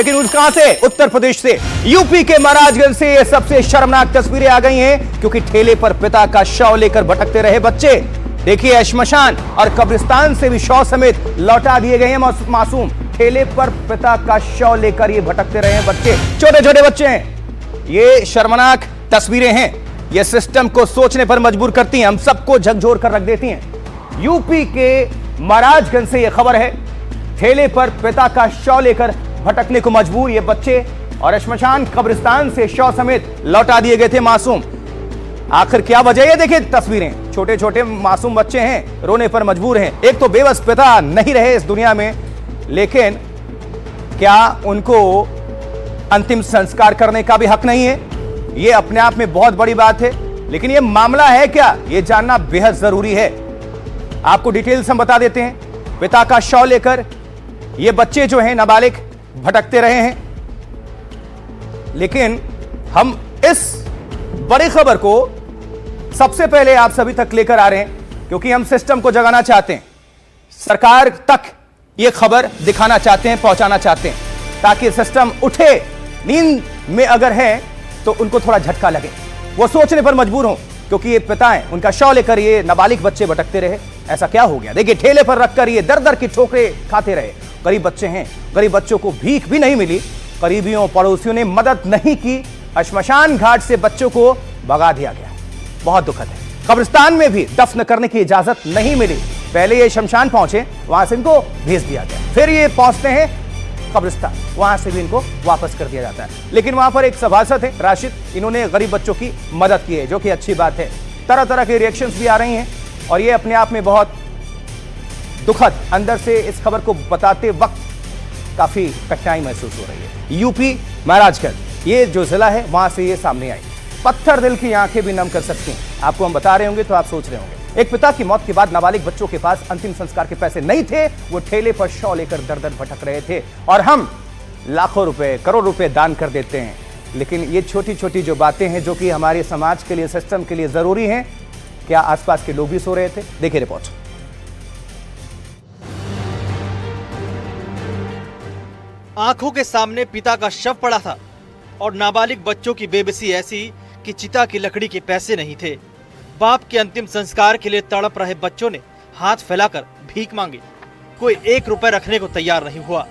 लेकिन कहां से? उत्तर प्रदेश से, यूपी के महाराजगंज से ये सबसे शर्मनाक तस्वीरें आ गई हैं, क्योंकि ठेले पर पिता का शव लेकर भटकते रहे बच्चे। देखिए, श्मशान और कब्रिस्तान से भी शव समेत लौटा दिए गए हैं मासूम। ठेले पर पिता का शव लेकर ये भटकते रहे हैं बच्चे, छोटे छोटे बच्चे हैं। ये शर्मनाक तस्वीरें हैं, ये सिस्टम को सोचने पर मजबूर करती हैं, हम सबको झकझोर कर रख देती हैं। यूपी के महाराजगंज से यह खबर है, ठेले पर पिता का शव लेकर भटकने को मजबूर ये बच्चे, और श्मशान कब्रिस्तान से शव समेत लौटा दिए गए थे मासूम। आखिर क्या वजह है? देखिए तस्वीरें, छोटे छोटे मासूम बच्चे हैं, रोने पर मजबूर हैं। एक तो बेबस पिता नहीं रहे इस दुनिया में, लेकिन क्या उनको अंतिम संस्कार करने का भी हक नहीं है? यह अपने आप में बहुत बड़ी बात है, लेकिन यह मामला है क्या, यह जानना बेहद जरूरी है। आपको डिटेल्स हम बता देते हैं। पिता का शव लेकर ये बच्चे जो हैं नाबालिग भटकते रहे हैं, लेकिन हम इस बड़ी खबर को सबसे पहले आप सभी तक लेकर आ रहे हैं, क्योंकि हम सिस्टम को जगाना चाहते हैं, सरकार तक ये खबर दिखाना चाहते हैं, पहुंचाना चाहते हैं, ताकि सिस्टम उठे। नींद में अगर है तो उनको थोड़ा झटका लगे, वो सोचने पर मजबूर हो, क्योंकि ये पिताएं उनका शव लेकर ये नाबालिग बच्चे भटकते रहे। ऐसा क्या हो गया? देखिए, ठेले पर रखकर ये दर दर की ठोकरें खाते रहे। गरीब बच्चे हैं, गरीब बच्चों को भीख भी नहीं मिली, करीबियों पड़ोसियों ने मदद नहीं की, श्मशान घाट से बच्चों को भगा दिया गया। बहुत दुखद है। कब्रिस्तान में भी दफन करने की इजाजत नहीं मिली। पहले ये शमशान पहुंचे, वहां से इनको भेज दिया गया, फिर ये पहुंचते हैं कब्रिस्तान, वहां से भी इनको वापस कर दिया जाता है। लेकिन वहां पर एक सभासद है राशिद, इन्होंने गरीब बच्चों की मदद की है, जो कि अच्छी बात है। तरह तरह के रिएक्शंस भी आ रही हैं, और ये अपने आप में बहुत दुखद। अंदर से इस खबर को बताते वक्त काफी कठिनाई महसूस हो रही है। यूपी महाराजगंज, ये जो जिला है, वहां से ये सामने आई। पत्थर दिल की आंखें भी नम कर सकती हैं। आपको हम बता रहे होंगे तो आप सोच रहे होंगे, एक पिता की मौत के बाद नाबालिग बच्चों के पास अंतिम संस्कार के पैसे नहीं थे, वो ठेले पर शव लेकर दर दर भटक रहे थे, और हम लाखों रुपए, करोड़ रुपए दान कर देते हैं। लेकिन ये छोटी छोटी जो बातें हैं, जो कि हमारे समाज के लिए, सिस्टम के लिए जरूरी हैं, क्या आसपास के लोग भी सो रहे थे? देखिए रिपोर्ट। आंखों के सामने पिता का शव पड़ा था, और नाबालिग बच्चों की बेबसी ऐसी कि चिता की लकड़ी के पैसे नहीं थे। बाप के अंतिम संस्कार के लिए तड़प रहे बच्चों ने हाथ फैलाकर भीख मांगी। कोई 1 रुपए रखने को तैयार नहीं हुआ।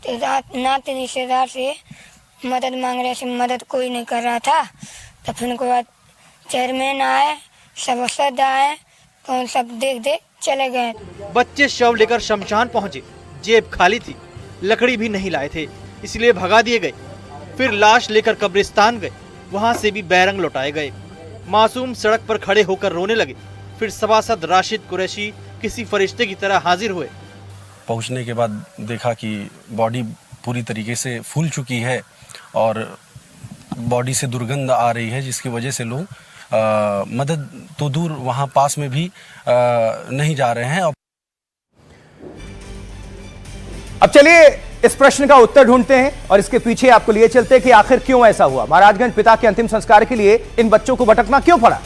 नाते रिश्तेदार से मदद मांग रहे थे, मदद कोई नहीं कर रहा था। तो फिर उनके बाद चेयरमैन आए, सभासद आए, तो सब देख चले गए। बच्चे शव लेकर शमशान पहुंचे, जेब खाली थी, लकड़ी भी नहीं लाए थे, इसलिए भगा दिए गए। फिर लाश लेकर कब्रिस्तान गए, वहां से भी बैरंग लौटाए गए। मासूम सड़क पर खड़े होकर रोने लगे। फिर सभासद राशिद कुरैशी किसी फरिश्ते की तरह हाजिर हुए। पहुंचने के बाद देखा कि बॉडी पूरी तरीके से फूल चुकी है, और बॉडी से दुर्गंध आ रही है, जिसकी वजह से लोग मदद तो दूर, वहां पास में भी नहीं जा रहे हैं। अब चलिए इस प्रश्न का उत्तर ढूंढते हैं, और इसके पीछे आपको लिए चलते हैं कि आखिर क्यों ऐसा हुआ। महाराजगंज पिता के अंतिम संस्कार के लिए इन बच्चों को भटकना क्यों पड़ा?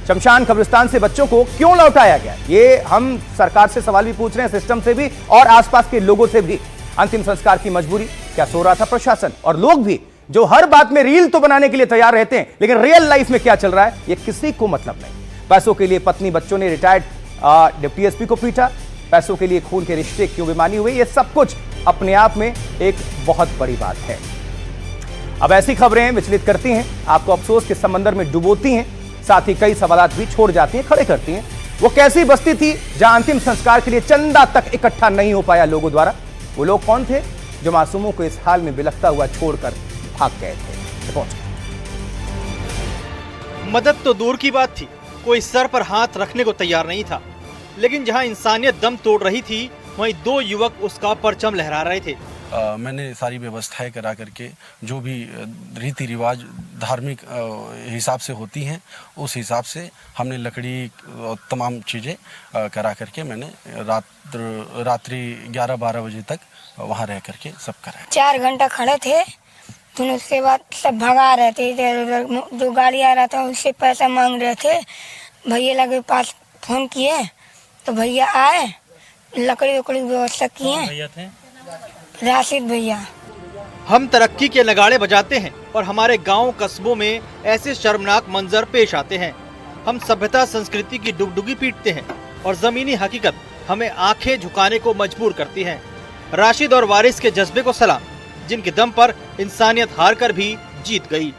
शमशान कब्रिस्तान से बच्चों को क्यों लौटाया गया? ये हम सरकार से सवाल भी पूछ रहे हैं, सिस्टम से भी और आसपास के लोगों से भी। अंतिम संस्कार की मजबूरी, क्या सो रहा था प्रशासन? और लोग भी जो हर बात में रील तो बनाने के लिए तैयार रहते हैं, लेकिन रियल लाइफ में क्या चल रहा है ये किसी को मतलब नहीं। पैसों के लिए पत्नी बच्चों ने रिटायर्ड डिप्टी एसपी को पीटा, पैसों के लिए खून के रिश्ते क्यों बेमानी हुए, ये सब कुछ अपने आप में एक बहुत बड़ी बात है। अब ऐसी खबरें विचलित करती हैं, आपको अफसोस के समंदर में डुबोती हैं, साथ ही कई सवालात भी छोड़ जाती हैं, खड़े करती हैं। वो कैसी बस्ती थी जहां अंतिम संस्कार के लिए चंदा तक इकट्ठा नहीं हो पाया लोगों द्वारा? वो लोग कौन थे जो मासूमों को इस हाल में बिलखता हुआ छोड़कर भाग गए थे? मदद तो दूर की बात थी, कोई सर पर हाथ रखने को तैयार नहीं था। लेकिन जहां इंसानियत दम तोड़ रही थी, वहीं 2 युवक उसका परचम लहरा रहे थे। मैंने सारी व्यवस्थाएं करा करके, जो भी रीति रिवाज धार्मिक हिसाब से होती हैं, उस हिसाब से हमने लकड़ी और तमाम चीज़ें करा करके मैंने रात्रि 11-12 बजे तक वहाँ रह करके सब कराया। 4 घंटा खड़े थे, फिर उसके बाद सब भगा रहे थे। इधर उधर जो गाड़ी आ रहा था उससे पैसा मांग रहे थे। भैया लगे पास फोन किए, तो भैया आए, लकड़ी वकड़ी व्यवस्था किए। भैया थे राशिद भैया। हम तरक्की के नगाड़े बजाते हैं और हमारे गांव कस्बों में ऐसे शर्मनाक मंजर पेश आते हैं। हम सभ्यता संस्कृति की डुगडुगी पीटते हैं और जमीनी हकीकत हमें आंखें झुकाने को मजबूर करती है। राशिद और वारिस के जज्बे को सलाम, जिनके दम पर इंसानियत हार कर भी जीत गई।